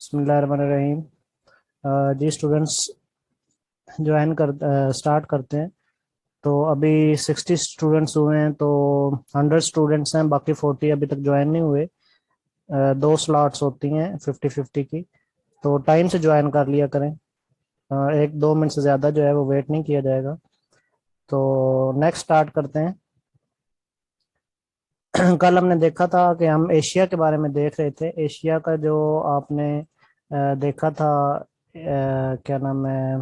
बिस्मिल्लाहिर्रहमानिर्रहीम। जी students, start करते हैं। तो अभी 60 स्टूडेंट्स हुए हैं, तो 100 स्टूडेंट्स हैं, बाकी 40 अभी तक ज्वाइन नहीं हुए। दो स्लॉट्स होती हैं 50-50 की, तो टाइम से ज्वाइन कर लिया करें। 1-2 मिनट से ज़्यादा जो है वो वेट नहीं किया जाएगा। तो नेक्स्ट स्टार्ट करते हैं। कल हमने देखा था कि हम एशिया के बारे में देख रहे थे। एशिया का जो आपने देखा था, क्या नाम है,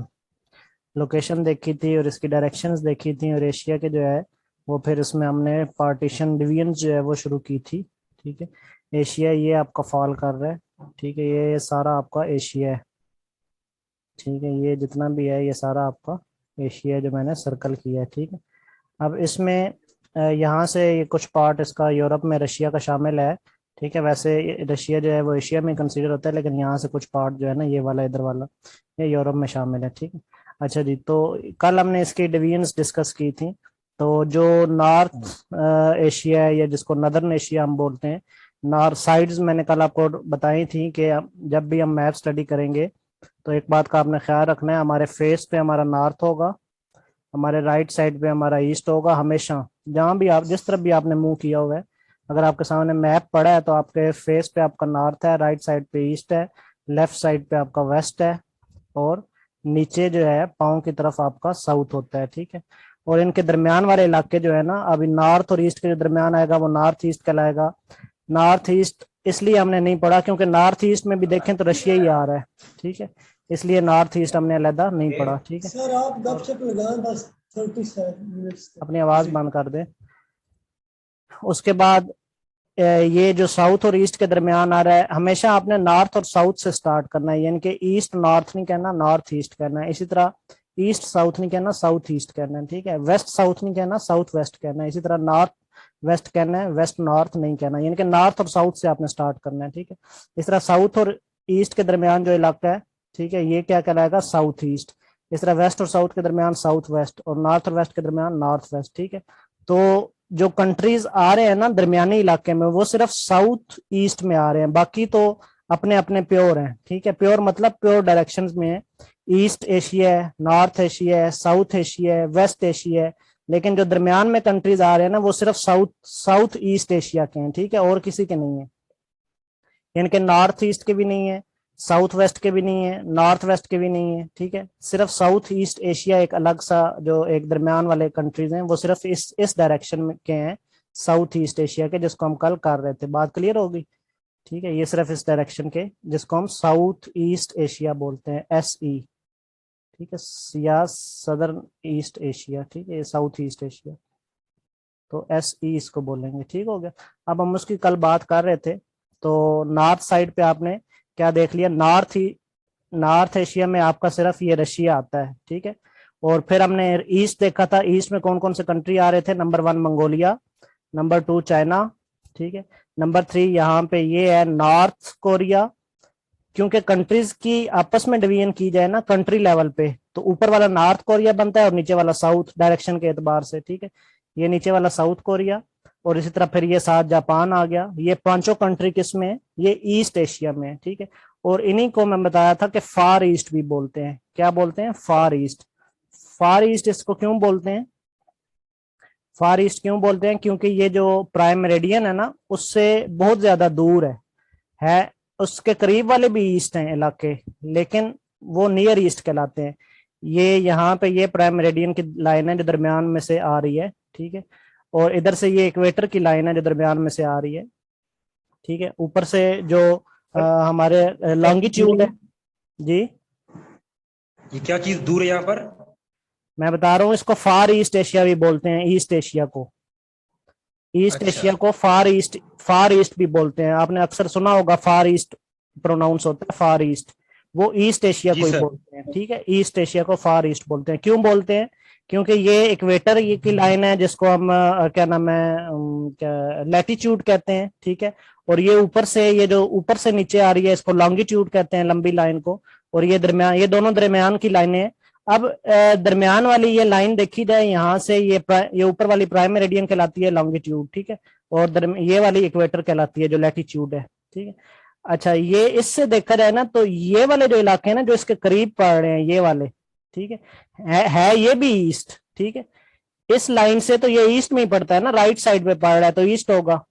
लोकेशन देखी थी और इसकी डायरेक्शंस देखी थी, और एशिया के जो है वो फिर इसमें हमने पार्टीशन डिवीजन जो है वो शुरू की थी। ठीक है, एशिया ये आपका फॉल कर रहा है। ठीक है, ये सारा आपका एशिया है। ठीक है, ये जितना भी है ये सारा आपका एशिया है जो मैंने सर्कल किया है। ठीक है, अब इसमें यहाँ से ये कुछ पार्ट इसका यूरोप में रशिया का शामिल है। ठीक है, वैसे रशिया जो है वो एशिया में कंसीडर होता है, लेकिन यहाँ से कुछ पार्ट जो है ना, ये वाला इधर वाला, ये यूरोप में शामिल है। ठीक है, अच्छा जी, तो कल हमने इसकी डिवीजन्स डिस्कस की थी। तो जो नॉर्थ एशिया है, या जिसको नदर्न एशिया हम बोलते हैं, नॉर्थ साइड्स मैंने कल आपको बताई थी कि जब भी हम मैप स्टडी करेंगे तो एक बात का आपने ख्याल रखना है, हमारे फेस पे हमारा नॉर्थ होगा, हमारे राइट साइड पे हमारा ईस्ट होगा। हमेशा जहां भी आप, जिस तरफ भी आपने मुंह किया हुआ है, अगर आपके सामने मैप पड़ा है तो आपके फेस पे आपका नॉर्थ है, राइट साइड पे ईस्ट है, लेफ्ट साइड पे आपका वेस्ट है, और नीचे जो है पाँव की तरफ आपका साउथ होता है। ठीक है, और इनके दरमियान वाले इलाके जो है ना, अभी नॉर्थ और ईस्ट के जो दरमियान आएगा वो नॉर्थ ईस्ट कहलाएगा। नॉर्थ ईस्ट इसलिए हमने नहीं पढ़ा क्योंकि नॉर्थ ईस्ट में भी देखें तो रशिया ही आ रहा है। ठीक है, इसलिए नॉर्थ ईस्ट हमने अलहदा नहीं पढ़ा। ठीक है सर, आप गपशप लगाएं बस 37 मिनट्स तक। अपनी आवाज बंद कर दें। उसके बाद ये जो साउथ और ईस्ट के दरमियान आ रहा है, हमेशा आपने नॉर्थ और साउथ से स्टार्ट करना है, यानी कि ईस्ट नॉर्थ नहीं कहना, नॉर्थ ईस्ट कहना है। इसी तरह ईस्ट साउथ नहीं कहना, साउथ ईस्ट कहना है। ठीक है, वेस्ट साउथ नहीं कहना, साउथ वेस्ट कहना है। इसी तरह नॉर्थ वेस्ट कहना है, वेस्ट नॉर्थ नहीं कहना, यानी कि नॉर्थ और साउथ से आपने स्टार्ट करना है। ठीक है, इस तरह साउथ और ईस्ट के दरमियान जो इलाका है, ठीक है, ये क्या कहलाएगा, साउथ ईस्ट। इस तरह वेस्ट और साउथ के दरमियान साउथ वेस्ट, और नॉर्थ और वेस्ट के दरमियान नॉर्थ वेस्ट। ठीक है, तो जो कंट्रीज आ रहे हैं ना दरमियानी इलाके में, वो सिर्फ साउथ ईस्ट में आ रहे हैं, बाकी तो अपने अपने प्योर हैं। ठीक है, प्योर मतलब प्योर डायरेक्शन में है। ईस्ट एशिया है, नॉर्थ एशिया है, साउथ एशिया है, वेस्ट एशिया है, लेकिन जो दरमियान में कंट्रीज आ रहे हैं ना, वो सिर्फ साउथ साउथ ईस्ट एशिया के हैं। ठीक है, और किसी के नहीं है, यानी कि नॉर्थ ईस्ट के भी नहीं है, साउथ वेस्ट के भी नहीं है, नॉर्थ वेस्ट के भी नहीं है। ठीक है, सिर्फ साउथ ईस्ट एशिया एक अलग सा जो एक दरमियान वाले कंट्रीज हैं, वो सिर्फ इस डायरेक्शन में के हैं, साउथ ईस्ट एशिया के, जिसको हम कल कर रहे थे। बात क्लियर होगी? ठीक है, ये सिर्फ इस डायरेक्शन के, जिसको हम साउथ ईस्ट एशिया बोलते हैं, SE। ठीक है, या सदर्न ईस्ट एशिया। ठीक है, ये साउथ ईस्ट एशिया, तो SE इसको बोलेंगे। ठीक हो गया। अब हम उसकी कल बात कर रहे थे। तो नॉर्थ साइड पे आपने क्या देख लिया, नॉर्थ एशिया में आपका सिर्फ ये रशिया आता है। ठीक है, और फिर हमने ईस्ट देखा था, ईस्ट में कौन कौन से कंट्री आ रहे थे। नंबर 1 मंगोलिया, नंबर 2 चाइना, ठीक है, नंबर 3 यहाँ पे ये है नॉर्थ कोरिया। क्योंकि कंट्रीज की आपस में डिवीजन की जाए ना कंट्री लेवल पे, तो ऊपर वाला नॉर्थ कोरिया बनता है और नीचे वाला साउथ, डायरेक्शन के एतबार से। ठीक है, ये नीचे वाला साउथ कोरिया, और इसी तरह फिर ये साथ जापान आ गया। ये पांचों कंट्री किस में है, ये ईस्ट एशिया में है। ठीक है, और इन्हीं को मैं बताया था कि फार ईस्ट भी बोलते हैं। क्या बोलते हैं? फार ईस्ट। फार ईस्ट इसको क्यों बोलते हैं, फार ईस्ट क्यों बोलते हैं? क्योंकि ये जो प्राइम मेरिडियन है ना, उससे बहुत ज्यादा दूर है। उसके करीब वाले भी ईस्ट हैं इलाके, लेकिन वो नियर ईस्ट कहलाते हैं। ये यहाँ पे ये प्राइम मेरिडियन की लाइन है जो दरमियान में से आ रही है। ठीक है, और इधर से ये इक्वेटर की लाइन है जो दरमियान में से आ रही है। ठीक है, ऊपर से जो हमारे लॉन्गिट्यूड है जी, ये क्या चीज दूर है यहाँ पर? मैं बता रहा हूँ, इसको फार ईस्ट एशिया भी बोलते हैं, ईस्ट एशिया को, ईस्ट अच्छा। एशिया को फार ईस्ट भी बोलते हैं। आपने अक्सर सुना होगा फार ईस्ट प्रोनाउंस होता है, फार ईस्ट, वो ईस्ट एशिया को ही बोलते हैं। ठीक है, ईस्ट एशिया को फार ईस्ट बोलते हैं। क्यों बोलते हैं? क्योंकि ये इक्वेटर ये की लाइन है, जिसको हम क्या नाम है, क्या लैटिट्यूड कहते हैं। ठीक है, और ये ऊपर से, ये जो ऊपर से नीचे आ रही है, इसको लॉन्गिट्यूड कहते हैं, लंबी लाइन को। और ये दरमियान, ये दोनों दरमियान की लाइनें हैं। अब दरमियान वाली ये लाइन देखी जाए, यहाँ से ये ऊपर वाली प्राइम मेरिडियन कहलाती है लॉन्गिट्यूड। ठीक है, और ये वाली इक्वेटर कहलाती है जो लैटिट्यूड है। ठीक है, अच्छा, ये इससे देखा जाए ना तो ये वाले जो इलाके हैं ना जो इसके करीब पड़ रहे हैं, ये वाले, ठीक है ये भी ईस्ट, ठीक है। इस लाइन से तो ये ईस्ट में ही पड़ता है ना, राइट साइड पे पड़ रहा है तो ईस्ट होगा।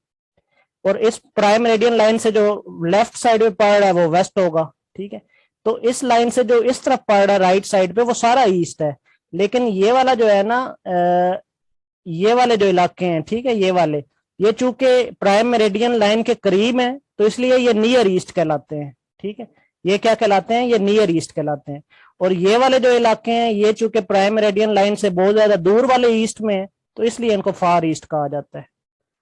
और इस प्राइम मेरिडियन लाइन से जो लेफ्ट साइड पे पड़ रहा है वो वेस्ट होगा, ठीक है। तो इस लाइन से जो इस तरफ पड़ रहा है राइट साइड पे वो सारा ईस्ट है। लेकिन ये वाला जो है ना, ये वाले जो इलाके हैं, ठीक है, ये वाले, ये चूंकि प्राइम मेरिडियन लाइन के करीब है तो इसलिए ये नियर ईस्ट कहलाते हैं, ठीक है। ये क्या कहलाते हैं, ये नियर ईस्ट कहलाते हैं। और ये वाले जो इलाके हैं ये चूंकि प्राइम मेरिडियन लाइन से बहुत ज्यादा दूर वाले ईस्ट में है तो इसलिए इनको फार ईस्ट कहा जाता है।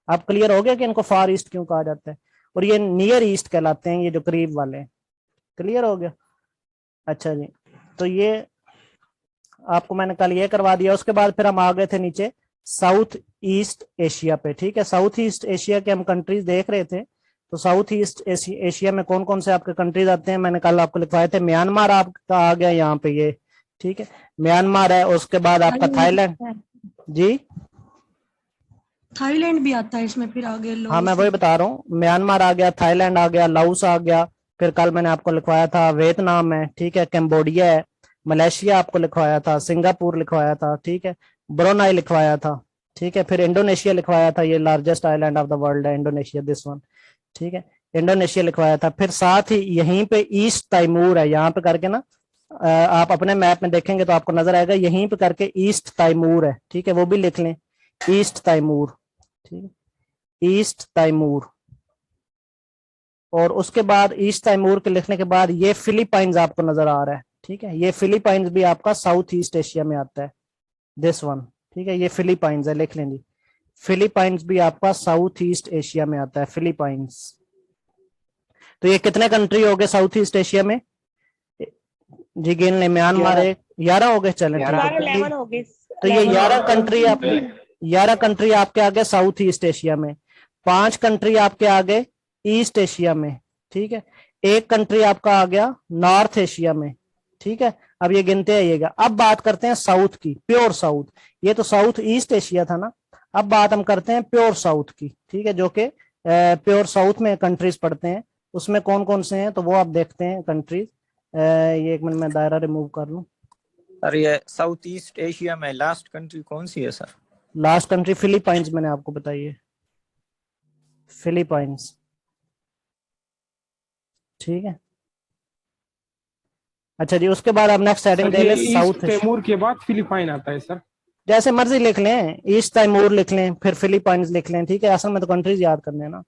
आप क्लियर हो गया कि इनको फार ईस्ट क्यों कहा जाता है। और ये नियर ईस्ट कहलाते हैं, ये जो करीब वाले हैं। क्लियर हो गया। अच्छा जी, तो ये आपको मैंने कल ये करवा दिया। उसके बाद फिर हम आ गए थे नीचे साउथ ईस्ट एशिया पे, ठीक है। साउथ ईस्ट एशिया के हम कंट्रीज देख रहे थे। तो साउथ ईस्ट एशिया में कौन कौन से आपके कंट्रीज आते हैं, मैंने कल आपको लिखवाए थे। म्यांमार आपका आ गया यहाँ पे, ये ठीक है, म्यांमार है। उसके बाद आपका थाईलैंड, जी थाईलैंड भी आता है इसमें, फिर आगे हाँ मैं लाओस वही बता रहा हूँ, म्यांमार आ गया, थाईलैंड आ गया, लाओस आ गया। फिर कल मैंने आपको लिखवाया था वियतनाम है, ठीक है, कैम्बोडिया है, मलेशिया आपको लिखवाया था, सिंगापुर लिखवाया था, ठीक है, ब्रुनेई लिखवाया था, ठीक है। फिर इंडोनेशिया लिखवाया था, ये largest island of the world है इंडोनेशिया, दिस वन, ठीक है, इंडोनेशिया लिखवाया था। फिर साथ ही यहीं पे ईस्ट तैमूर है, यहाँ पे करके ना, आप अपने मैप में देखेंगे तो आपको नजर आएगा यहीं पे करके ईस्ट तैमूर है, ठीक है, वो भी लिख लें, ईस्ट तैमूर, ठीक है, ईस्ट तैमूर। और उसके बाद ईस्ट तैमूर के लिखने के बाद ये फिलीपाइंस आपको नजर आ रहा है, ठीक है, ये फिलीपाइंस भी आपका साउथ ईस्ट एशिया में आता है, दिस वन, ठीक है, ये फिलीपाइंस है, लिख लें जी, फिलीपाइंस भी आपका साउथ ईस्ट एशिया में आता है, फिलीपाइंस। तो ये कितने कंट्री हो गए साउथ ईस्ट एशिया में, जी गिन ले, म्यांमार है, 11 हो गए, चलें ठीक है। 11 हो गए। तो ये 11 कंट्री आपके, 11 कंट्री आपके आगे साउथ ईस्ट एशिया में, 5 कंट्री आपके आगे ईस्ट एशिया में, ठीक है, एक कंट्री आपका आ गया नॉर्थ एशिया में, ठीक है। अब ये गिनते आइएगा। अब बात करते हैं साउथ की, प्योर साउथ। ये तो साउथ ईस्ट एशिया था ना, अब बात हम करते हैं प्योर साउथ की, ठीक है, जो कि प्योर साउथ में कंट्रीज पड़ते हैं। उसमें कौन कौन से हैं तो वो आप देखते हैं कंट्रीज। ये एक मिनट में दायरा रिमूव कर लूं। सर ये साउथ ईस्ट एशिया में लास्ट कंट्री कौन सी है सर? लास्ट कंट्री फिलीपाइंस मैंने आपको बताई है, फिलीपाइंस, ठीक है। अच्छा जी, उसके बाद आप नेक्स्ट हेडिंग दे लें साउथ तैमूर के बाद फिलीपाइन आता है सर। जैसे मर्जी लिख लें, ईस्ट तैमूर लिख लें, फिर फिलीपाइंस लिख लें, ठीक है, असल में तो कंट्रीज याद करने हैं ना।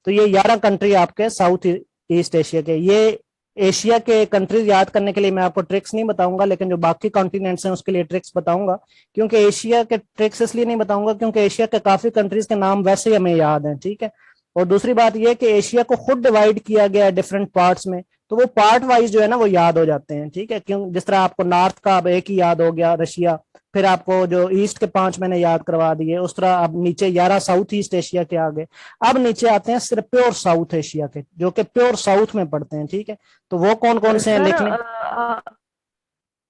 तो ये 11 कंट्री आपके साउथ ईस्ट एशिया के। ये एशिया के कंट्रीज याद करने के लिए मैं आपको ट्रिक्स नहीं बताऊंगा, लेकिन जो बाकी कॉन्टिनेंट्स हैं उसके लिए ट्रिक्स बताऊंगा। क्योंकि एशिया के ट्रिक्स इसलिए नहीं बताऊंगा क्योंकि एशिया के काफी कंट्रीज के नाम वैसे ही हमें याद हैं, ठीक है। और दूसरी बात यह कि एशिया को खुद डिवाइड किया गया है डिफरेंट पार्ट्स में, तो वो पार्ट वाइज जो है ना वो याद हो जाते हैं, ठीक है। क्यों, जिस तरह आपको नॉर्थ का अब एक ही याद हो गया रशिया, फिर आपको जो ईस्ट के 5 मैंने याद करवा दिए, उस तरह अब नीचे 11 साउथ ईस्ट एशिया के आगे। अब नीचे आते हैं सिर्फ प्योर साउथ एशिया के, जो कि प्योर साउथ में पड़ते हैं, ठीक है। तो वो कौन कौन से हैं लिख लें।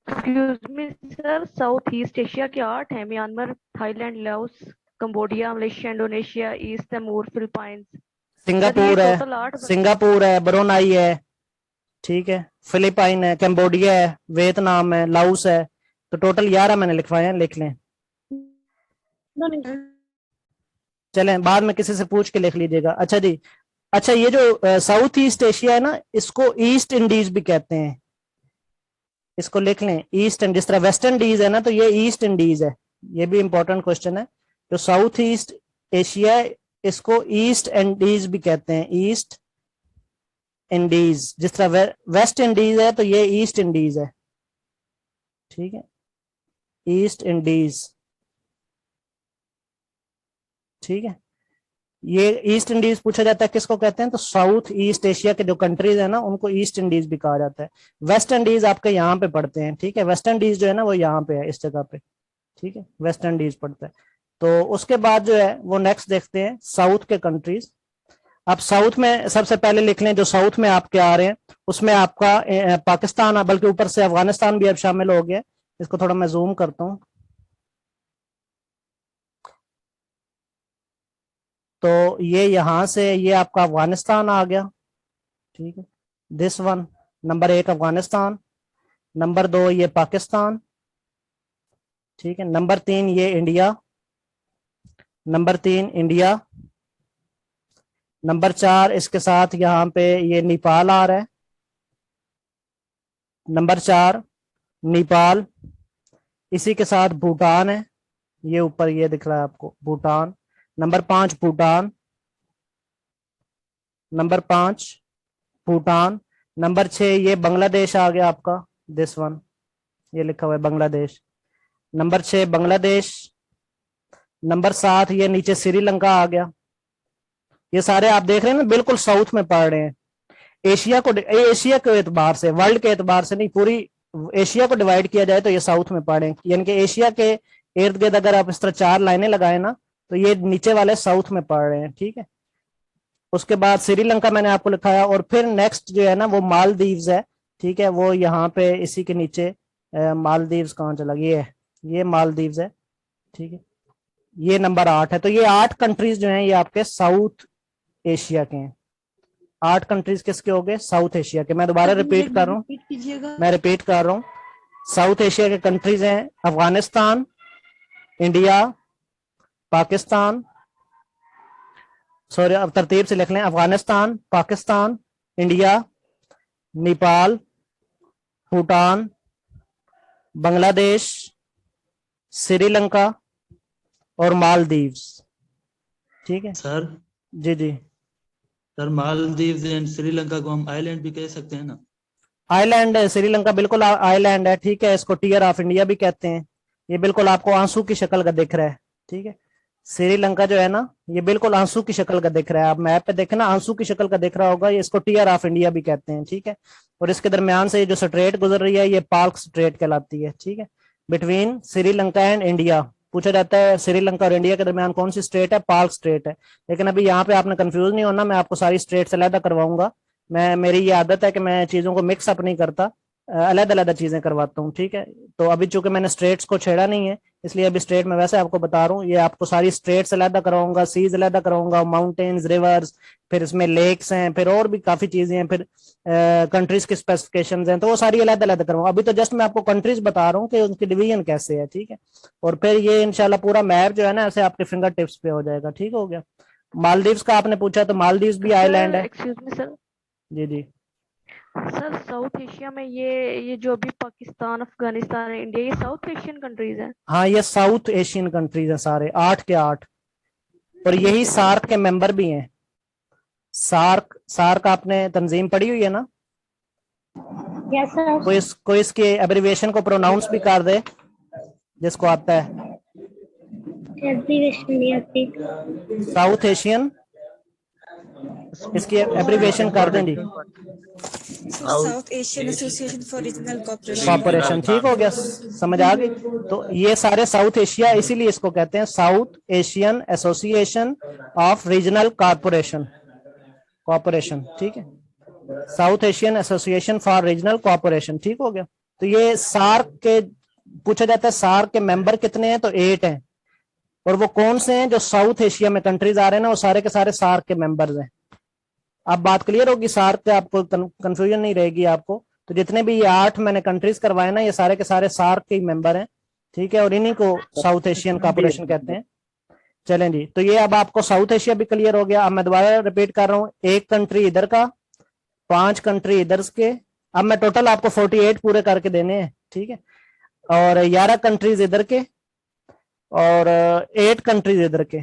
Excuse me sir, South East Asia के 8 हैं, Myanmar, Thailand, Laos, Cambodia, Malaysia, Indonesia, East Timor, Philippines. Singapore है, टोटल 8। सिंगापुर है, ब्रुनेई है, ठीक है, फिलीपाइन है, कैम्बोडिया है, वियतनाम है, लाओस है। तो टोटल 11 मैंने लिखवाए हैं, लिख लें। चलें बाद में किसी से पूछ के लिख लीजिएगा। अच्छा जी, अच्छा ये जो साउथ ईस्ट एशिया है ना, इसको ईस्ट इंडीज भी कहते हैं, इसको लिख लें ईस्ट। जिस तरह वेस्ट इंडीज है ना, तो ये ईस्ट इंडीज है। ये भी इंपॉर्टेंट क्वेश्चन है। जो साउथ ईस्ट एशिया है इसको ईस्ट इंडीज भी कहते हैं, ईस्ट इंडीज। जिस तरह वेस्ट इंडीज है तो ये ईस्ट इंडीज है, ठीक है, ईस्ट इंडीज, ठीक है। ये ईस्ट इंडीज पूछा जाता है किसको कहते हैं, तो साउथ ईस्ट एशिया के जो कंट्रीज है ना उनको ईस्ट इंडीज भी कहा जाता है। वेस्ट इंडीज आपके यहाँ पे पड़ते हैं, ठीक है, वेस्ट इंडीज जो है ना वो यहाँ पे है, इस जगह पे, ठीक है, वेस्ट इंडीज पड़ता है। तो उसके बाद जो है वो नेक्स्ट देखते हैं साउथ के कंट्रीज। आप साउथ में सबसे पहले लिख लें, जो साउथ में आपके आ रहे हैं उसमें आपका पाकिस्तान, बल्कि ऊपर से अफगानिस्तान भी अब शामिल हो गया। इसको थोड़ा मैं जूम करता हूँ। तो ये यहां से ये आपका अफगानिस्तान आ गया, ठीक है, this one. Number 1 Afghanistan, number 2 ये पाकिस्तान, ठीक है, नंबर 3 ये इंडिया, नंबर 3 इंडिया, नंबर 4 इसके साथ यहाँ पे ये नेपाल आ रहा है, नंबर 4 नेपाल, इसी के साथ भूटान है, ये ऊपर ये दिख रहा है आपको Bhutan, number 5 Bhutan, number 5 Bhutan, number 6 ये बांग्लादेश आ गया आपका, दिस वन, ये लिखा हुआ है बांग्लादेश, नंबर 6 बांग्लादेश, नंबर 7 ये नीचे श्रीलंका आ गया। ये सारे आप देख रहे हैं ना बिल्कुल साउथ में पड़ रहे हैं। एशिया के एतबार से, वर्ल्ड के एतबार से नहीं, पूरी एशिया को डिवाइड किया जाए तो ये साउथ में पड़े, यानी कि एशिया के इर्द गिर्द अगर आप इस तरह 4 लाइनें लगाए ना तो ये नीचे वाले साउथ में पड़ रहे हैं, ठीक है। उसके बाद श्रीलंका मैंने आपको लिखाया, और फिर नेक्स्ट जो है ना वो मालदीव्स है, ठीक है, वो यहाँ पे इसी के नीचे मालदीव्स कहाँ चला गया, ये मालदीव्स है, ठीक है, ये नंबर 8 है। तो ये 8 कंट्रीज जो हैं ये आपके साउथ एशिया के हैं। 8 कंट्रीज किसके हो गए? साउथ एशिया के। मैं दोबारा रिपीट कर रहा हूँ, मैं रिपीट कर रहा हूँ, साउथ एशिया के कंट्रीज हैं अफगानिस्तान, इंडिया, पाकिस्तान, सॉरी अब तरतीब से लिख लें, अफगानिस्तान, पाकिस्तान, इंडिया, नेपाल, भूटान, बांग्लादेश, श्रीलंका और मालदीव्स, ठीक है सर। जी जी सर मालदीव एंड श्रीलंका को हम आइलैंड भी कह सकते हैं ना? आइलैंड है श्रीलंका, बिल्कुल आइलैंड है, ठीक है, इसको टीयर ऑफ इंडिया भी कहते हैं। ये बिल्कुल आपको आंसू की शक्ल का दिख रहा है, ठीक है, श्रीलंका जो है ना ये बिल्कुल आंसू की शक्ल का दिख रहा है, आप मैप पे देखें ना आंसू की शक्ल का दिख रहा होगा, ये इसको टीयर ऑफ इंडिया भी कहते हैं, ठीक है। और इसके दरमियान से ये जो स्ट्रेट गुजर रही है ये पार्क स्ट्रेट कहलाती है, ठीक है, बिटवीन श्रीलंका एंड इंडिया। पूछा जाता है श्रीलंका और इंडिया के दरमियान कौन सी स्ट्रेट है? पार्क स्ट्रेट है। लेकिन अभी यहाँ पे आपने कंफ्यूज नहीं होना, मैं आपको सारी स्ट्रेट अलहदा करवाऊंगा। मेरी ये आदत है कि मैं चीजों को मिक्स अप नहीं करता, अलग अलग चीजें करवाता हूँ, ठीक है। तो अभी चूंकि मैंने स्ट्रेट्स को छेड़ा नहीं है इसलिए अभी स्ट्रेट में वैसे आपको बता रहा हूँ, ये आपको सारी स्ट्रेट्स अलहदा कराऊंगा, सीज अलहदा कराऊंगा, माउंटेन्स, रिवर्स, फिर इसमें लेक्स हैं, फिर और भी काफी चीजें हैं, फिर कंट्रीज की स्पेसिफिकेशंस हैं, तो वो सारी अलग अलग करूंगा। अभी तो जस्ट मैं आपको कंट्रीज बता रहा हूँ कि उनकी डिवीजन कैसे है, ठीक है। और फिर ये इंशाल्लाह पूरा मैप जो है ना ऐसे आपके फिंगर टिप्स पे हो जाएगा, ठीक हो गया। मालदीव्स का आपने पूछा तो मालदीव्स भी आइलैंड है। एक्सक्यूज मी सर, जी जी सर साउथ एशिया में ये जो भी पाकिस्तान, अफगानिस्तान, इंडिया, ये साउथ एशियन कंट्रीज हैं? हाँ, ये साउथ एशियन कंट्रीज हैं सारे, 8 के 8, और यही सार्क के मेंबर भी हैं। सार्क आपने तंजीम पढ़ी हुई है ना? Yes sir. कोई इसके एब्रिविएशन को प्रोनाउंस भी कर दे जिसको आता है। एब्रिविएशन नहीं आती। साउथ एशियन, इसकी एब्रिविएशन कर दें जी। South Asian association for regional cooperation. ठीक हो गया, समझ आ गई। तो ये सारे साउथ एशिया, इसीलिए इसको कहते हैं south Asian association of regional corporation, ठीक है, south Asian association for regional corporation, ठीक हो गया। तो ये सार्क के, पूछा जाता है सार्क के मेंबर कितने हैं, तो 8 हैं। और वो कौन से हैं जो साउथ एशिया में कंट्रीज आ रहे हैं ना, वो सारे के सारे सार्क के मेंबर्स हैं। अब बात क्लियर होगी, सार्क पे आपको कंफ्यूजन नहीं रहेगी आपको। तो जितने भी ये 8 मैंने कंट्रीज करवाए ना, ये सारे के सारे सार्क के मेंबर हैं, ठीक है, और इन्हीं को साउथ एशियन कॉर्पोरेशन कहते हैं। चलें जी, तो ये अब आपको साउथ एशिया भी क्लियर हो गया। अब मैं दोबारा रिपीट कर रहा हूँ, 1 कंट्री इधर का, 5 कंट्री इधर के, अब मैं टोटल आपको 48 पूरे करके देने हैं, ठीक है, और 11 कंट्रीज इधर के और 8 कंट्रीज इधर के,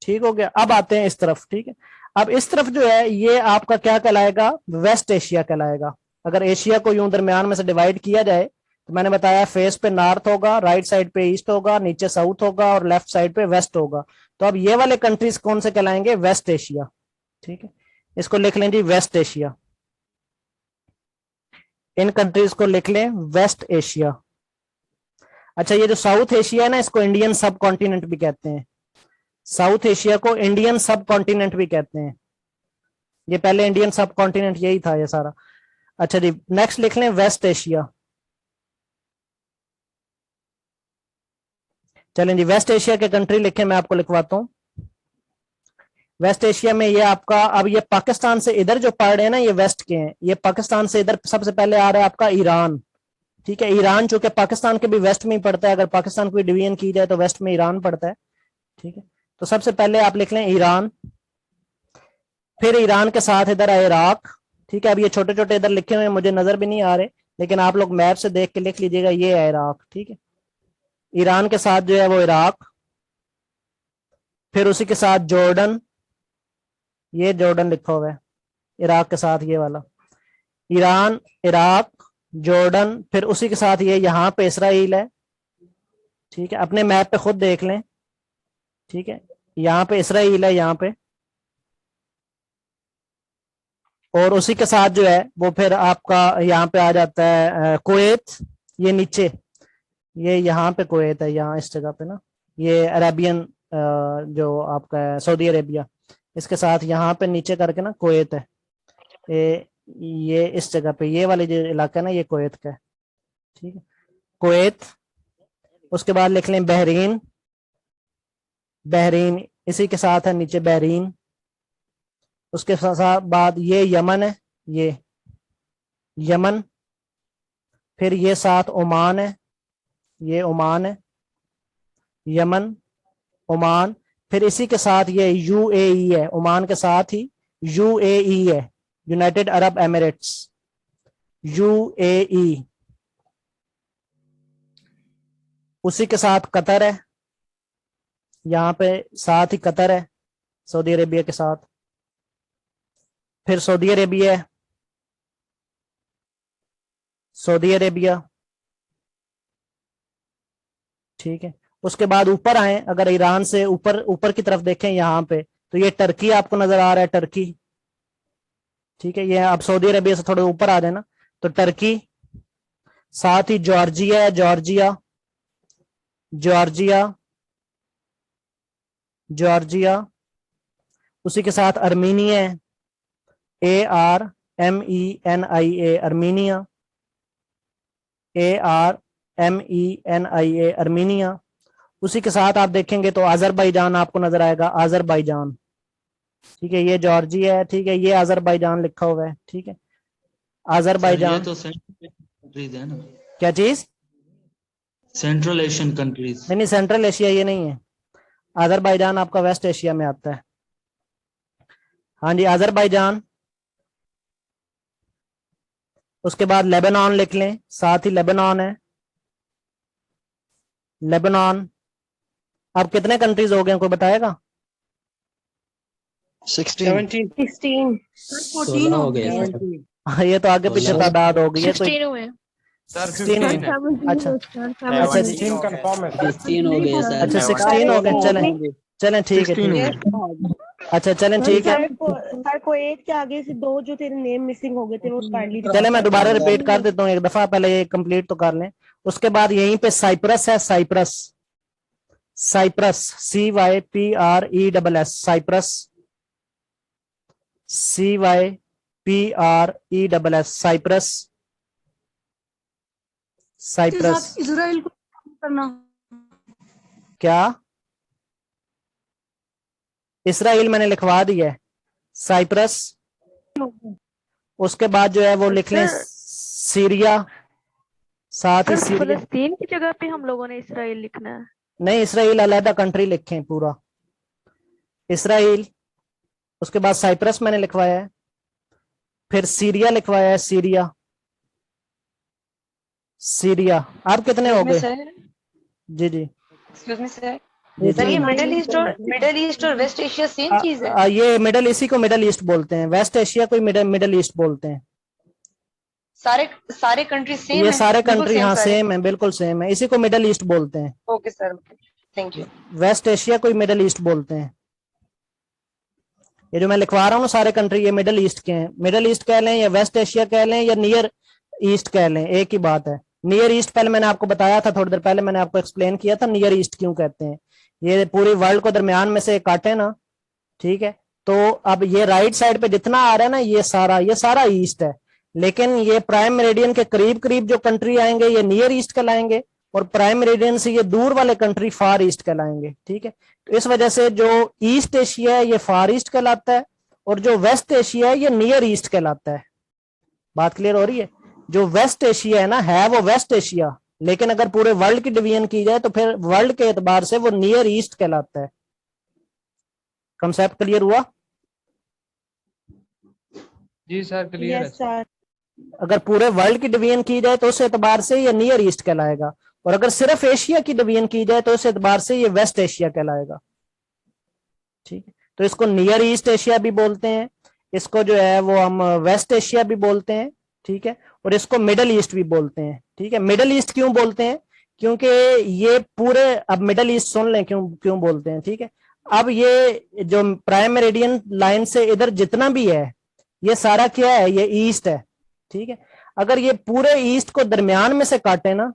ठीक हो गया। अब आते हैं इस तरफ, ठीक है। अब इस तरफ जो है ये आपका क्या कहलाएगा? वेस्ट एशिया कहलाएगा। अगर एशिया को यूं दरमियान में से डिवाइड किया जाए तो मैंने बताया फेस पे नॉर्थ होगा, राइट साइड पे ईस्ट होगा, नीचे साउथ होगा और लेफ्ट साइड पे वेस्ट होगा। तो अब ये वाले कंट्रीज कौन से कहलाएंगे? वेस्ट एशिया, ठीक है, इसको लिख लें जी वेस्ट एशिया। इन कंट्रीज को लिख लें वेस्ट एशिया। अच्छा, ये जो साउथ एशिया है ना, इसको इंडियन सब कॉन्टिनेंट भी कहते हैं। साउथ एशिया को इंडियन सब कॉन्टिनेंट भी कहते हैं। ये पहले इंडियन सब कॉन्टिनेंट यही था ये सारा। अच्छा जी, नेक्स्ट लिख लें वेस्ट एशिया। चलें जी, वेस्ट एशिया के कंट्री लिखे, मैं आपको लिखवाता हूं। वेस्ट एशिया में ये आपका, अब ये पाकिस्तान से इधर जो पड़ रहे हैं ना, ये वेस्ट के हैं। ये पाकिस्तान से इधर सबसे पहले आ रहा है आपका ईरान, ठीक है। ईरान चूंकि पाकिस्तान के भी वेस्ट में ही पड़ता है, अगर पाकिस्तान को डिवीजन की जाए तो वेस्ट में ईरान पड़ता है, ठीक है। तो सबसे पहले आप लिख लें ईरान, फिर ईरान के साथ इधर है इराक, ठीक है। अब ये छोटे छोटे इधर लिखे हुए हैं, मुझे नजर भी नहीं आ रहे, लेकिन आप लोग मैप से देख के लिख लीजिएगा, ये है इराक, ठीक है। ईरान के साथ जो है वो इराक, फिर उसी के साथ जॉर्डन, ये जॉर्डन लिखा हुआ है इराक के साथ, ये वाला ईरान, इराक, जॉर्डन, फिर उसी के साथ ये यहाँ पे इसराइल है, ठीक है। अपने मैप पे खुद देख लें, ठीक है। यहाँ पे इसराइल है, यहाँ पे, और उसी के साथ जो है वो फिर आपका यहाँ पे आ जाता है कुवैत, ये नीचे, ये यहाँ पे कुवैत है, यहाँ इस जगह पे ना, ये अरेबियन जो आपका है सऊदी अरेबिया, इसके साथ यहाँ पे नीचे करके ना कुवैत है, ये इस जगह पे, ये वाले जो इलाका है ना, ये कुवैत का है, ठीक है। कुवैत, उसके बाद लिख लें बहरीन, बहरीन इसी के साथ है नीचे बहरीन, उसके साथ बाद ये यमन है, ये यमन, फिर ये साथ ओमान है, ये ओमान है, यमन, ओमान, फिर इसी के साथ ये यूएई है, ओमान के साथ ही यूएई है, यूनाइटेड अरब एमिरेट्स, यूएई, उसी के साथ कतर है, यहाँ पे साथ ही कतर है सऊदी अरेबिया के साथ, फिर सऊदी अरेबिया है, सऊदी अरेबिया, ठीक है। उसके बाद ऊपर आए, अगर ईरान से ऊपर ऊपर की तरफ देखें यहाँ पे, तो ये टर्की आपको नजर आ रहा है, टर्की, ठीक है। ये आप सऊदी अरेबिया से थोड़े ऊपर आ जाना, तो टर्की, साथ ही जॉर्जिया है, जॉर्जिया, जॉर्जिया, जॉर्जिया, उसी के साथ अर्मीनिया है, ARMENIA, अर्मीनिया, ARMENIA, अर्मीनिया। उसी के साथ आप देखेंगे तो अजरबैजान आपको नजर आएगा, अजरबैजान, ठीक है। ये जॉर्जिया है, ठीक है, ये अजरबैजान लिखा हुआ है, ठीक है, अजरबैजान। तो सेंट्रल कंट्रीज है ना, क्या चीज? Central Asian countries. नहीं, सेंट्रल एशिया ये नहीं है, अजरबैजान आपका वेस्ट एशिया में आता है। हाँ जी, अजरबैजान, उसके बाद लेबनान लिख लें, साथ ही लेबनान है, लेबनान। अब कितने कंट्रीज हो गए, कोई बताएगा? 17 16 हो गए। ये तो आगे पीछे तादाद हो गई है, 16 हुए 16 हो गए। अच्छा अच्छा जी, 16 कंफर्म है। 16 हो गए सर। अच्छा 16 हो गए, चलें चलें, ठीक है, ठीक है, अच्छा चलें, ठीक है। सर को एक के आगे से दो जो तेरे नेम मिसिंग हो गए थे वो काट ली। चले मैं दोबारा रिपीट कर देता हूँ एक दफा, पहले ये कंप्लीट तो कर लें। उसके बाद यहीं पे साइप्रस है, Cyprus, Cyprus, CYPRESS, Cyprus, CYPRESS, Cyprus, Cyprus. Israel को करना, क्या? इसराइल मैंने लिखवा दिया है, साइप्रस। उसके बाद जो है वो लिख लें सीरिया, साथ ही सीरिया। फलस्तीन की जगह पे हम लोगों ने इसराइल लिखना है? नहीं, इसराइल अलहदा कंट्री लिखें पूरा, इसराइल। उसके बाद साइप्रस मैंने लिखवाया है, फिर सीरिया लिखवाया है, सीरिया, सीरिया। आप कितने हो गए? जी जी सर ये मिडिल ईस्ट और वेस्ट एशिया सेम चीज है? ये मिडिल, इसी को मिडिल ईस्ट बोलते हैं, वेस्ट एशिया को मिडिल ईस्ट बोलते हैं। सारे कंट्री सेम ये है? सारे कंट्री हाँ सेम है, बिल्कुल सेम है, इसी को मिडिल ईस्ट बोलते हैं। Okay sir, thank you. West Asia को मिडिल ईस्ट बोलते हैं। ये जो मैं लिखवा रहा हूँ ना सारे कंट्री, ये मिडिल ईस्ट के हैं। मिडिल ईस्ट कह लें या वेस्ट एशिया कह लें या नियर ईस्ट कह लें, एक ही बात है। नियर ईस्ट पहले मैंने आपको बताया था, थोड़ी देर पहले मैंने आपको एक्सप्लेन किया था नियर ईस्ट क्यों कहते हैं। ये पूरी वर्ल्ड को दरमियान में से काटे ना, ठीक है। तो अब ये राइट साइड पे जितना आ रहा है ना, ये सारा ईस्ट है, लेकिन ये प्राइम मेरिडियन के करीब करीब जो कंट्री आएंगे ये नियर ईस्ट कहलाएंगे, और प्राइम मेरिडियन से ये दूर वाले कंट्री फार ईस्ट कहलाएंगे। ठीक है, तो इस वजह से जो ईस्ट एशिया है ये फार ईस्ट कहलाता है और जो वेस्ट एशिया है ये नियर ईस्ट कहलाता है। बात क्लियर हो रही है? जो वेस्ट एशिया है ना, है वो वेस्ट एशिया, लेकिन अगर पूरे वर्ल्ड की डिवीजन की जाए तो फिर वर्ल्ड के एतबार से वो नियर ईस्ट कहलाता है। कंसेप्ट क्लियर हुआ? जी सर, क्लियर है। Yes sir. अगर पूरे वर्ल्ड की डिवीजन की जाए तो उस एतबार से ये नियर ईस्ट कहलाएगा, और अगर सिर्फ एशिया की डिवीजन की जाए तो उस एतबार से ये वेस्ट एशिया कहलाएगा। ठीक है, तो इसको नियर ईस्ट एशिया भी बोलते हैं, इसको जो है वो हम वेस्ट एशिया भी बोलते हैं। ठीक है, और इसको मिडल ईस्ट भी बोलते हैं। ठीक है, मिडल ईस्ट क्यों बोलते हैं? क्योंकि ये पूरे, अब मिडल ईस्ट सुन लें क्यों क्यों बोलते हैं। ठीक है, अब ये जो प्राइम मेरिडियन लाइन से इधर जितना भी है ये सारा क्या है? ये ईस्ट है। ठीक है, अगर ये पूरे ईस्ट को दरमियान में से काटे ना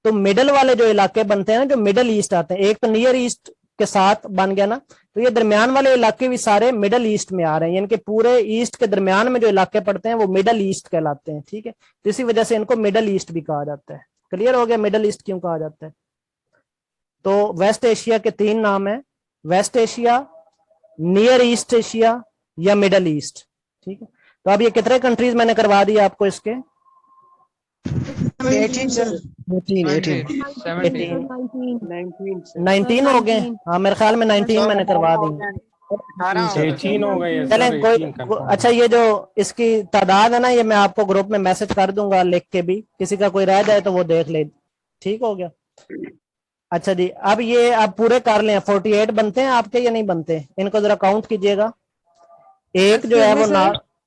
तो मिडल वाले जो इलाके बनते हैं ना, जो मिडल ईस्ट आते हैं, एक तो नियर ईस्ट के साथ बन गया ना, तो ये दरमियान वाले इलाके भी सारे मिडल ईस्ट में आ रहे हैं, यानी कि पूरे ईस्ट के दरमियान में जो इलाके पड़ते हैं वो मिडल ईस्ट कहलाते हैं। ठीक है, तो इसी वजह से इनको मिडल ईस्ट भी कहा जाता है। क्लियर हो गया मिडल ईस्ट क्यों कहा जाता है? तो वेस्ट एशिया के 3 नाम है, West Asia, Near East Asia या मिडल ईस्ट। ठीक है, तो अब ये कितने कंट्रीज मैंने करवा दिए आपको इसके? 19 हो गए। हाँ, मेरे ख्याल में 19 मैंने करवा दी। 18 हो गए चले सर, कोई 18 confirm। अच्छा, ये जो इसकी तादाद है ना, ये मैं आपको ग्रुप में मैसेज कर दूंगा लिख के भी, किसी का कोई रह जाए तो वो देख ले। ठीक हो गया? अच्छा जी, अब ये आप पूरे कर लें। 48 बनते हैं आपके या नहीं बनते? इनको जरा काउंट कीजिएगा। एक जो है वो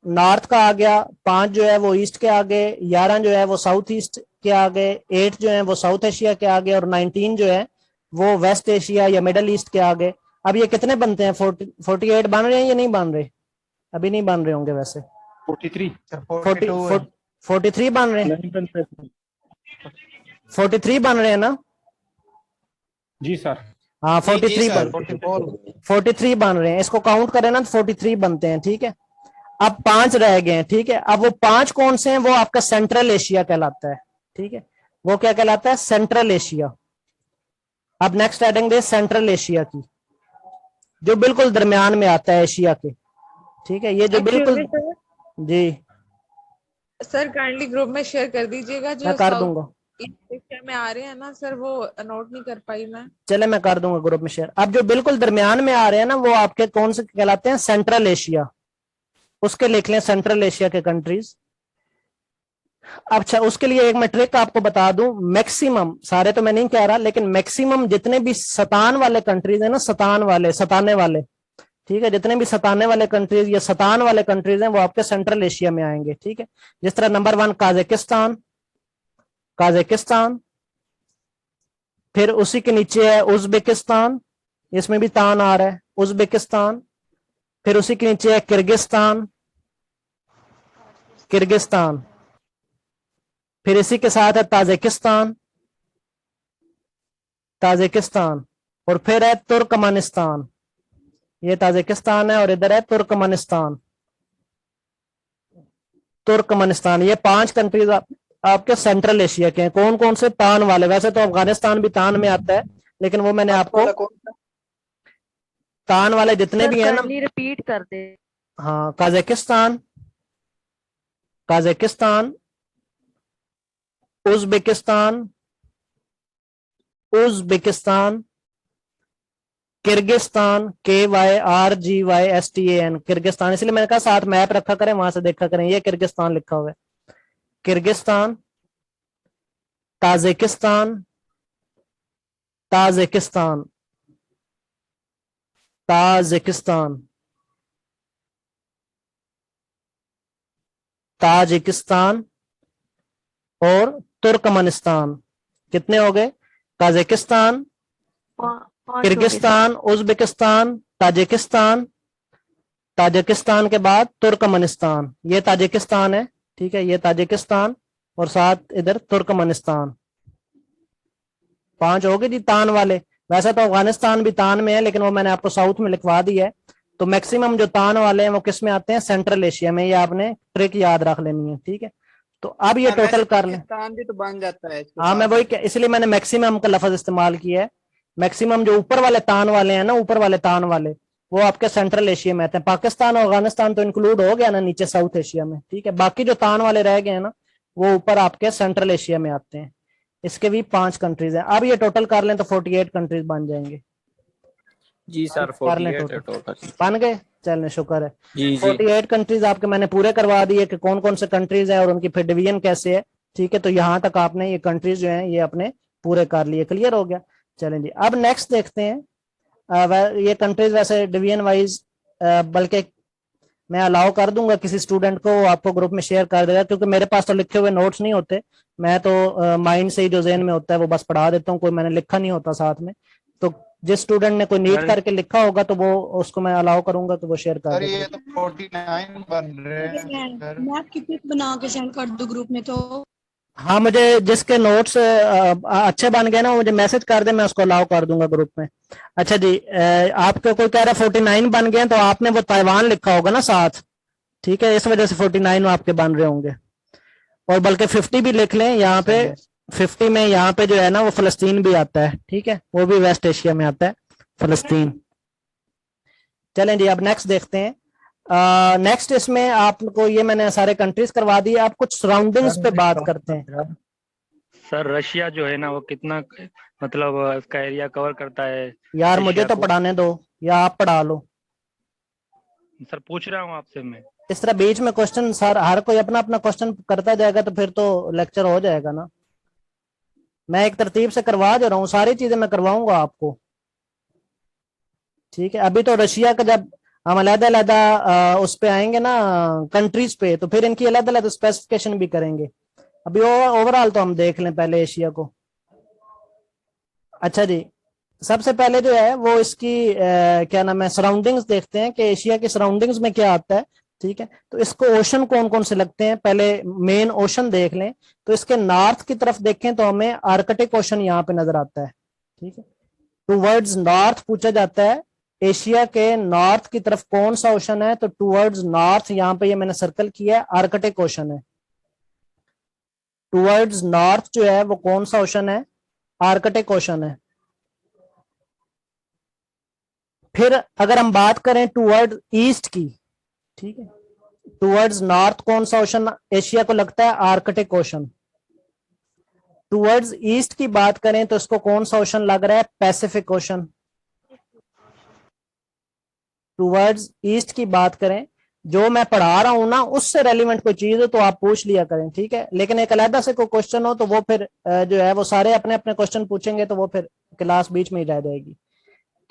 नॉर्थ का आ गया, 5 जो है वो ईस्ट के आगे, 11 जो है वो साउथ ईस्ट के आगे, 8 जो है वो साउथ एशिया के आगे, और 19 जो है वो वेस्ट एशिया या मिडल ईस्ट के आगे। अब ये कितने बनते हैं? 48 बन रहे हैं या नहीं बन रहे? अभी नहीं बन रहे होंगे वैसे। 43 43 बन रहे हैं। 43 बन रहे हैं ना? जी सर। हाँ, 43 बन रहे हैं। इसको काउंट करें ना तो 43 बनते हैं। ठीक है, अब 5 रह गए हैं। ठीक है, अब वो 5 कौन से हैं? वो आपका सेंट्रल एशिया कहलाता है। ठीक है, वो क्या कहलाता है? Central Asia. अब नेक्स्ट हेडिंग दे सेंट्रल एशिया की, जो बिल्कुल दरमियान में आता है एशिया के। ठीक है, ये जो बिल्कुल जी सर काइंडली ग्रुप में शेयर कर दीजिएगा। जो मैं कर दूंगा, पिक्चर में आ रहे हैं ना सर, वो नोट नहीं कर पाई मैं। चले मैं कर दूंगा ग्रुप में शेयर। अब जो बिल्कुल दरमियान में आ रहे हैं ना, वो आपके कौन से कहलाते हैं? Central Asia. उसके लिख लें सेंट्रल एशिया के कंट्रीज। अच्छा, उसके लिए एक मैं ट्रिक आपको बता दूं। मैक्सिमम, सारे तो मैं नहीं कह रहा, लेकिन मैक्सिमम जितने भी सतान वाले कंट्रीज है ना, सताने वाले, ठीक है, जितने भी सताने वाले कंट्रीज या सतान वाले कंट्रीज हैं वो आपके सेंट्रल एशिया में आएंगे। ठीक है, जिस तरह नंबर 1 काजाकिस्तान, फिर उसी के नीचे है उज्बेकिस्तान, इसमें भी तान आ रहा है, उज्बेकिस्तान। फिर उसी के नीचे है किर्गिस्तान, फिर इसी के साथ है ताजिकिस्तान, और फिर है तुर्कमेनिस्तान। ये ताजिकिस्तान है और इधर है तुर्कमेनिस्तान। ये 5 कंट्रीज आपके सेंट्रल एशिया के हैं। कौन कौन से? तान वाले। वैसे तो अफगानिस्तान भी तान में आता है, लेकिन वो मैंने आपको तान वाले जितने भी हैं ना, रिपीट कर दे। हाँ, Kazakhstan, Uzbekistan, Kyrgyzstan, KYRGYSTAN, Kyrgyzstan. इसलिए मैंने कहा साथ मैप रखा करें, वहां से देखा करें। ये किर्गिस्तान लिखा हुआ है। किर्गिस्तान, ताजिकिस्तान, ताजिकिस्तान और तुर्कमेनिस्तान। कितने हो गए? ताजिकिस्तान, किर्गिस्तान, उज्बेकिस्तान, ताजिकिस्तान के बाद तुर्कमेनिस्तान। ये ताजिकिस्तान है। ठीक है, ये ताजिकिस्तान और साथ इधर तुर्कमेनिस्तान। 5 हो गए जी तान वाले। वैसे तो अफगानिस्तान भी तान में है, लेकिन वो मैंने आपको साउथ में लिखवा दिया है। तो मैक्सिमम जो तान वाले हैं वो किस में आते हैं? सेंट्रल एशिया में। ये आपने ट्रिक याद रख लेनी है। ठीक है, तो अब ये टोटल कर लें। पाकिस्तान भी तो बन जाता है इसके हाँ मैं साथ। वही इसलिए मैंने मैक्सिमम का लफ्ज इस्तेमाल किया है। मैक्सिमम जो ऊपर वाले तान वाले हैं ना, ऊपर वाले तान वाले, वो आपके सेंट्रल एशिया में आते हैं। पाकिस्तान और अफगानिस्तान तो इंक्लूड हो गया ना नीचे साउथ एशिया में, ठीक है। बाकी जो तान वाले रह गए हैं ना, वो ऊपर आपके सेंट्रल एशिया में आते हैं। इसके भी 5 कंट्रीज हैं। अब ये टोटल कर लें तो 48 कंट्रीज बन जाएंगे। जी सर, कर लें 48 है टोटल, टोटल। बन गए, चलने शुक्र है। जी जी 48 कंट्रीज आपके मैंने पूरे करवा दिए कि कौन कौन से कंट्रीज है और उनकी फिर डिवीजन कैसे है, ठीक है। तो यहाँ तक आपने ये कंट्रीज जो हैं ये अपने पूरे कर लिए, क्लियर हो गया। चलें जी, अब नेक्स्ट देखते हैं। ये कंट्रीज वैसे डिवीजन वाइज, बल्कि मैं अलाउ कर दूंगा किसी स्टूडेंट को, आपको ग्रुप में शेयर कर देगा, क्योंकि मेरे पास तो लिखे हुए नोट्स नहीं होते। मैं तो माइंड से ही जो ज़हन में होता है वो बस पढ़ा देता हूँ, कोई मैंने लिखा नहीं होता साथ में। तो जिस स्टूडेंट ने कोई नीट करके लिखा होगा तो वो उसको मैं अलाउ करूंगा तो वो शेयर कर देगा। ये तो 49 बन रहे हैं सर। मैं आपकी पिक बना के सेंड कर दूं ग्रुप में तो। हाँ, मुझे जिसके नोट्स अच्छे बन गए ना, वो मुझे मैसेज कर दे, मैं उसको अलाउ कर दूंगा ग्रुप में। अच्छा जी, आपके कोई कह रहा है 49 बन गए, तो आपने वो ताइवान लिखा होगा ना साथ, ठीक है, इस वजह से 49 आपके बन रहे होंगे। और बल्कि 50 भी लिख लें यहाँ पे। 50 में यहाँ पे जो है ना वो फलस्तीन भी आता है, ठीक है, वो भी वेस्ट एशिया में आता है, फलस्तीन। चलें जी, अब नेक्स्ट देखते हैं। नेक्स्ट इसमें आपको ये मैंने सारे कंट्रीज करवा दिए, आप कुछ सराउंडिंग्स पे बात करते हैं। सर रशिया जो है ना वो कितना मतलब इसका एरिया कवर करता है? यार मुझे एशिया तो को? पढ़ाने दो या आप पढ़ा लो। सर पूछ रहा हूँ आपसे मैं। इस तरह बीच में क्वेश्चन सर हर कोई अपना अपना क्वेश्चन करता जाएगा तो फिर तो लेक्चर हो जाएगा ना। मैं एक तरतीब से करवा दे रहा हूँ, सारी चीजें मैं करवाऊंगा आपको, ठीक है। अभी तो रशिया का जब हम अलग-अलग उस पे आएंगे ना कंट्रीज पे, तो फिर इनकी अलग-अलग स्पेसिफिकेशन भी करेंगे। अभी ओवरऑल तो हम देख लें पहले एशिया को। अच्छा जी, सबसे पहले जो है वो इसकी क्या नाम है, सराउंडिंग्स देखते हैं कि एशिया की सराउंडिंग्स में क्या आता है, ठीक है। तो इसको ओशन कौन कौन से लगते हैं, पहले मेन ओशन देख लें। तो इसके नॉर्थ की तरफ देखें तो हमें आर्कटिक ओशन यहाँ पे नजर आता है, ठीक है। टूवर्ड्स नॉर्थ पूछा जाता है, एशिया के नॉर्थ की तरफ कौन सा ओशन है, तो टूवर्ड्स नॉर्थ यहाँ पे ये मैंने सर्कल किया है, आर्कटिक ओशन है। टूवर्ड्स नॉर्थ जो है वो कौन सा ओशन है, आर्कटिक ओशन है। फिर अगर हम बात करें टूवर्ड ईस्ट की, ठीक है, टूवर्ड्स नॉर्थ कौन सा ओशन एशिया को लगता है, आर्कटिक ओशन। टूवर्ड्स ईस्ट की बात करें तो इसको कौन सा ओशन लग रहा है, पैसिफिक ओशन। टूवर्ड्स ईस्ट की बात करें, जो मैं पढ़ा रहा हूं ना उससे रेलिवेंट कोई चीज हो तो आप पूछ लिया करें, ठीक है। लेकिन एक अलग से कोई क्वेश्चन हो तो वो फिर जो है वो सारे अपने अपने क्वेश्चन पूछेंगे तो वो फिर क्लास बीच में ही रह जाएगी।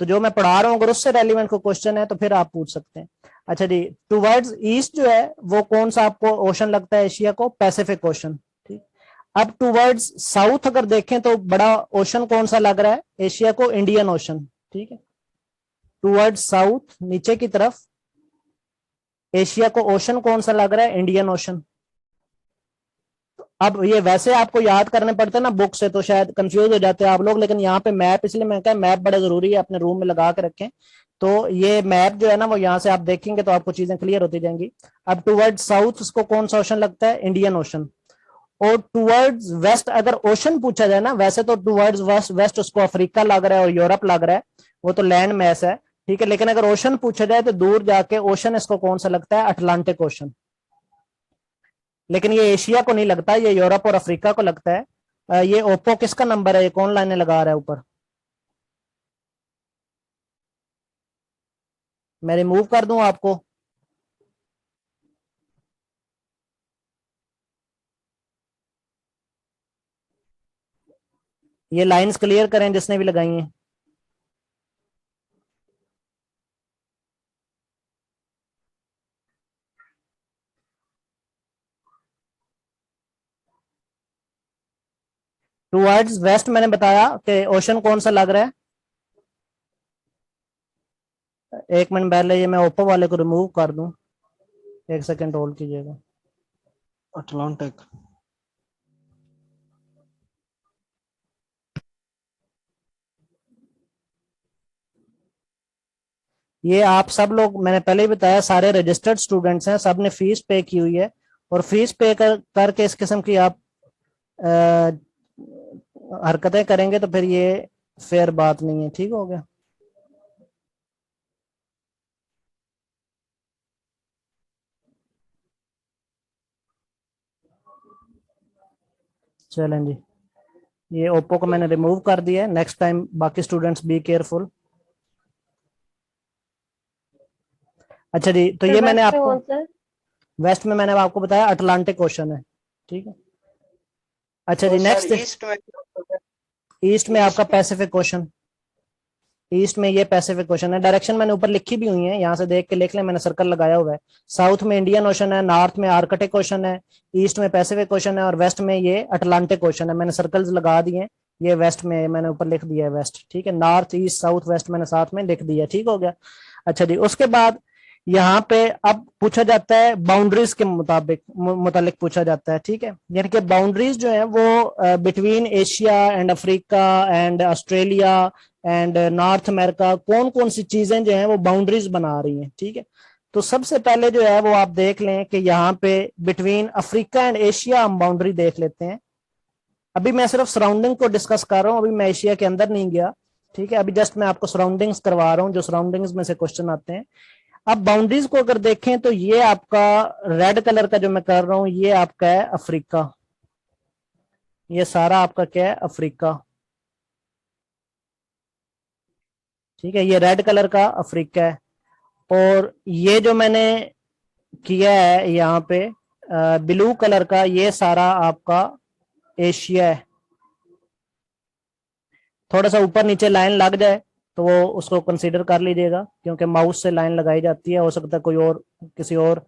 तो जो मैं पढ़ा रहा हूँ अगर उससे रेलिवेंट कोई क्वेश्चन है तो फिर आप पूछ सकते हैं। अच्छा जी, टूवर्ड्स ईस्ट जो है वो कौन सा आपको ओशन लगता है एशिया को, पैसिफिक ओशन, ठीक। अब टूवर्ड्स साउथ अगर देखें तो बड़ा ओशन कौन सा लग रहा है एशिया को, इंडियन ओशन, ठीक है। टूवर्ड्स साउथ नीचे की तरफ एशिया को ओशन कौन सा लग रहा है, इंडियन ओशन। अब ये वैसे आपको याद करने पड़ते हैं ना बुक से, तो शायद कंफ्यूज हो जाते हैं आप लोग, लेकिन यहाँ पे मैप, इसलिए मैं कहा मैप बड़ा जरूरी है, अपने रूम में लगा के रखें। तो ये मैप जो है ना वो यहाँ से आप देखेंगे तो आपको चीजें क्लियर होती जाएंगी। अब टूवर्ड साउथ उसको कौन सा ओशन लगता है, इंडियन ओशन। और टूवर्ड्स वेस्ट अगर ओशन पूछा जाए ना, वैसे तो टूवर्ड्स वेस्ट उसको अफ्रीका लग रहा है और यूरोप लग रहा है, वो तो लैंड मैस है, ठीक है। लेकिन अगर ओशन पूछा जाए तो दूर जाके ओशन इसको कौन सा लगता है, अटलांटिक ओशन। लेकिन ये एशिया को नहीं लगता, ये यूरोप और अफ्रीका को लगता है। ये ओप्पो किसका नंबर है, ये कौन लाइनें लगा रहा है ऊपर, मैं रिमूव कर दूं आपको। ये लाइंस क्लियर करें जिसने भी लगाई हैं। टुवर्ड्स वेस्ट मैंने बताया कि ओशन कौन सा लग रहा है। एक मिनट पहले ये मैं ओप्पो वाले को रिमूव कर दूं, एक सेकंड होल्ड कीजिएगा। अटलांटिक। ये आप सब लोग, मैंने पहले ही बताया, सारे रजिस्टर्ड स्टूडेंट्स हैं, सब ने फीस पे की हुई है और फीस पे करके इस किस्म की आप हरकतें करेंगे तो फिर ये फेयर बात नहीं है। ठीक हो गया। चलें जी, ये ओप्पो को मैंने रिमूव कर दिया है। नेक्स्ट टाइम बाकी स्टूडेंट्स बी केयरफुल। अच्छा जी, तो ये मैंने आपको वेस्ट में मैंने आपको बताया अटलांटिक ओशन है। ठीक है। अच्छा जी, नेक्स्ट ईस्ट में आपका पैसिफिक ओशन, ईस्ट में ये पैसिफिक ओशन है। डायरेक्शन मैंने ऊपर लिखी भी हुई है, यहाँ से देख के लिख लें, मैंने सर्कल लगाया हुआ है। साउथ में इंडियन ओशन है, नॉर्थ में आर्कटिक ओशन है, ईस्ट में पैसिफिक ओशन है और वेस्ट में ये अटलांटिक ओशन है। मैंने सर्कल्स लगा दिए, ये वेस्ट में मैंने ऊपर लिख दिया है वेस्ट। ठीक है, नॉर्थ ईस्ट साउथ वेस्ट मैंने साथ में लिख दिया। ठीक हो गया। अच्छा जी, उसके बाद यहाँ पे अब पूछा जाता है बाउंड्रीज के मुताबिक पूछा जाता है। ठीक है, यानी कि बाउंड्रीज जो है वो between Asia and Africa and Australia and north America कौन कौन सी चीजें जो हैं वो बाउंड्रीज बना रही हैं। ठीक है, तो सबसे पहले जो है वो आप देख लें कि यहाँ पे बिटवीन अफ्रीका एंड एशिया हम बाउंड्री देख लेते हैं। अभी मैं सिर्फ सराउंडिंग को डिस्कस कर रहा हूँ, अभी मैं एशिया के अंदर नहीं गया। ठीक है, अभी जस्ट मैं आपको सराउंडिंग्स करवा रहा हूँ, जो सराउंडिंग्स में से क्वेश्चन आते हैं। अब बाउंड्रीज को अगर देखें तो ये आपका रेड कलर का जो मैं कर रहा हूं ये आपका है अफ्रीका, ये सारा आपका क्या है अफ्रीका। ठीक है, ये रेड कलर का अफ्रीका है। और ये जो मैंने किया है यहाँ पे ब्लू कलर का, ये सारा आपका एशिया है। थोड़ा सा ऊपर नीचे लाइन लग जाए तो वो उसको कंसीडर कर लीजिएगा, क्योंकि माउस से लाइन लगाई जाती है, हो सकता है कोई और किसी और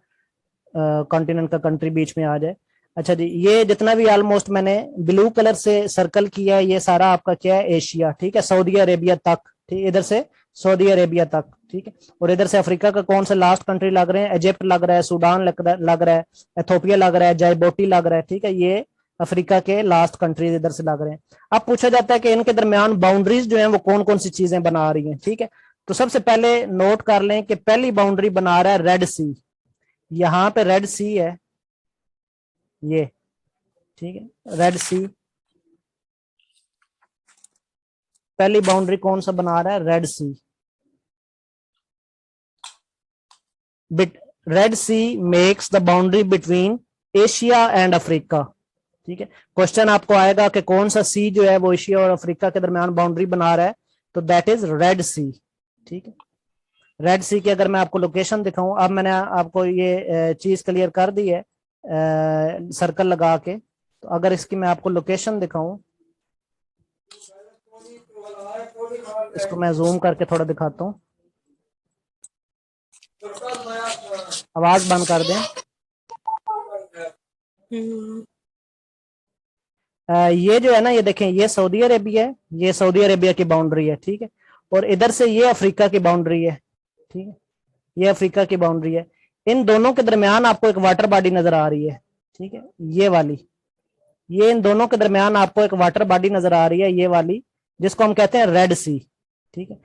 कॉन्टिनेंट का कंट्री बीच में आ जाए। अच्छा जी, ये जितना भी ऑलमोस्ट मैंने ब्लू कलर से सर्कल किया है ये सारा आपका क्या है एशिया। ठीक है, सऊदी अरेबिया तक। ठीक, इधर से सऊदी अरेबिया तक। ठीक है, और इधर से अफ्रीका का कौन सा लास्ट कंट्री लग रहे हैं, इजिप्ट लग रहा है, सूडान लग रहा है, इथोपिया लग रहा है, जाइबोटी लग रहा है। ठीक है, ये अफ्रीका के लास्ट कंट्रीज इधर से लग रहे हैं। अब पूछा जाता है कि इनके दरमियान बाउंड्रीज जो हैं वो कौन कौन सी चीजें बना रही हैं। ठीक है, तो सबसे पहले नोट कर लें कि पहली बाउंड्री बना रहा है रेड सी। यहाँ पे रेड सी है ये। ठीक है, रेड सी पहली बाउंड्री कौन सा बना रहा है, Red Sea. Red Sea makes the boundary between Asia and Africa. ठीक है, क्वेश्चन आपको आएगा कि कौन सा सी जो है वो एशिया और अफ्रीका के दरमियान बाउंड्री बना रहा है, तो दैट इज रेड सी। ठीक है, रेड सी की अगर मैं आपको लोकेशन दिखाऊं, अब मैंने आपको ये चीज क्लियर कर दी है सर्कल लगा के, तो अगर इसकी मैं आपको लोकेशन दिखाऊं, इसको मैं जूम करके थोड़ा दिखाता हूं, आवाज बंद कर दें। ये जो है ना, ये देखें, ये सऊदी अरेबिया है, ये सऊदी अरेबिया की बाउंड्री है। ठीक है, और इधर से ये अफ्रीका की बाउंड्री है। ठीक है, ये अफ्रीका की बाउंड्री है। इन दोनों के दरमियान आपको एक वाटर बॉडी नजर आ रही है। ठीक है, ये वाली, ये इन दोनों के दरमियान आपको एक वाटर बॉडी नजर आ रही है, ये वाली, जिसको हम कहते हैं रेड सी। ठीक है,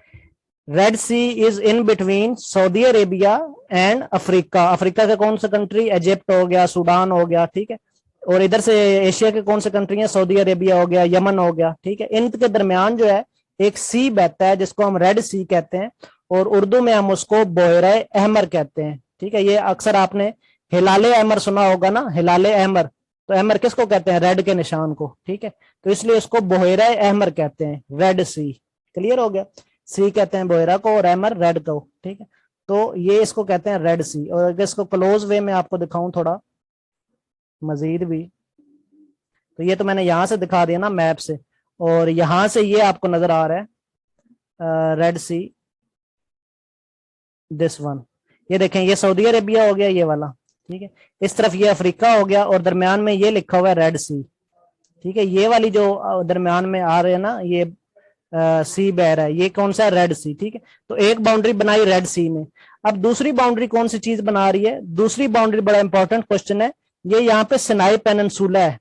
Red Sea is in between Saudi Arabia and Africa. Africa का कौन सा कंट्री, इजिप्ट हो गया, सूडान हो गया। ठीक है, और इधर से एशिया के कौन से कंट्री है, सऊदी अरेबिया हो गया, यमन हो गया। ठीक है, इनके दरमियान जो है एक सी बहता है जिसको हम रेड सी कहते हैं, और उर्दू में हम उसको बोहरा अहमर कहते हैं। ठीक है, ये अक्सर आपने हिलाले अहमर सुना होगा ना, हिलाले अहमर, तो अहमर किसको कहते हैं, रेड के निशान को। ठीक है, तो इसलिए इसको बोहरा अहमर कहते हैं, रेड सी। क्लियर हो गया, सी कहते हैं बोहरा को और अहमर रेड को। ठीक है, तो ये इसको कहते हैं रेड सी। और अगर इसको क्लोज वे में आपको दिखाऊं थोड़ा मजीद भी, तो ये तो मैंने यहां से दिखा दिया ना मैप से, और यहां से ये आपको नजर आ रहा है रेड सी, दिस वन। ये देखें, ये सऊदी अरेबिया हो गया ये वाला। ठीक है, इस तरफ ये अफ्रीका हो गया और दरमियान में ये लिखा हुआ है रेड सी। ठीक है, ये वाली जो दरमियान में आ रहे हैं ना, ये सी बह रहा है, ये कौन सा है, रेड सी। ठीक है, तो एक बाउंड्री बनाई रेड सी में। अब दूसरी बाउंड्री कौन सी चीज बना रही है, दूसरी बाउंड्री बड़ा इंपॉर्टेंट क्वेश्चन है, ये यहाँ पे सिनाई पेनिनसुला है।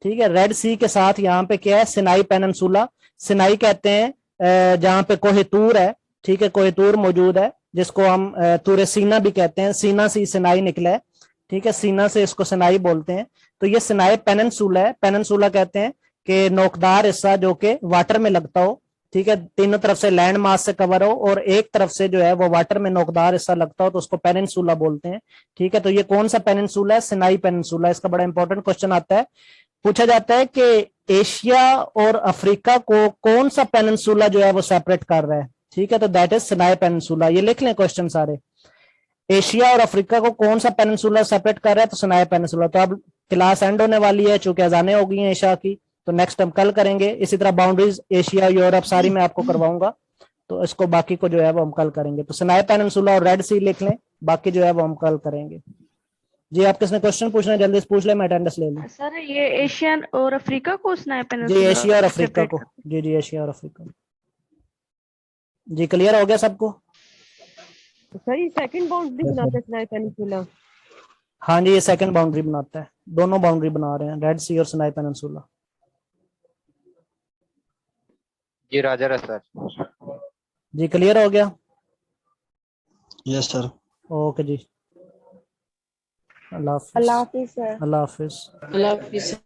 ठीक है, रेड सी के साथ यहाँ पे क्या है, सिनाई पेनिनसुला। सिनाई कहते हैं जहाँ पे कोहितूर है। ठीक है, कोहितूर मौजूद है, जिसको हम तूरे सीना भी कहते हैं, सीना से सिनाई निकला है। ठीक है, सीना से इसको सिनाई बोलते हैं। तो ये सिनाई पेनिनसुला है। पेनिनसुला कहते हैं कि नोकदार हिस्सा जो कि वाटर में लगता हो, ठीक है, तीनों तरफ से लैंड मास से कवर हो और एक तरफ से जो है वो वाटर में नोकदार हिस्सा लगता हो, तो उसको पेनिनसुला बोलते हैं। ठीक है, तो ये कौन सा पेनिनसुला है? सिनाई पेनिनसुला। इसका बड़ा इंपॉर्टेंट क्वेश्चन आता है, पूछा जाता है कि एशिया और अफ्रीका को कौन सा पेनिनसुला जो है वो सेपरेट कर रहा है। ठीक है, तो दैट इज सिनाई पेनिनसुला। ये लिख लें क्वेश्चन सारे, एशिया और अफ्रीका को कौन सा पेनिनसुला सेपरेट कर रहा है? तो सिनाई पेनिनसुला। तो अब क्लास एंड होने वाली है, चूंकि अजानें हो गई हैं ईशा की, तो नेक्स्ट हम कल करेंगे। इसी तरह बाउंड्रीज एशिया यूरोप सारी मैं आपको करवाऊंगा, तो इसको बाकी को जो है वो हम कल करेंगे। तो सिनाई पेनिनसुला और रेड सी लिख लें, बाकी जो है वो हम कल करेंगे। जी, आप किसने क्वेश्चन पूछना है जल्दी से पूछ ले, मैं अटेंडेंस ले लूं। सर ये एशियन और अफ्रीका को सिनाई जी, पेनिनसुला एशिया और अफ्रीका separate को। जी जी, एशिया और अफ्रीका। जी, क्लियर हो गया सबको? सर ये सेकंड बाउंड्री बनाता है सिनाई पेनिनसुला। हाँ जी, ये सेकंड बाउंड्री बनाता है, दोनों बाउंड्री बना रहे हैं, रेड सी और सिनाई पेनिनसुला। जी राजा सर। जी, क्लियर हो गया? Yes sir. ओके जी, अल्लाह हाफिज। अल्लाह हाफिज सर। अल्लाह हाफिज। अल्लाह हाफिज।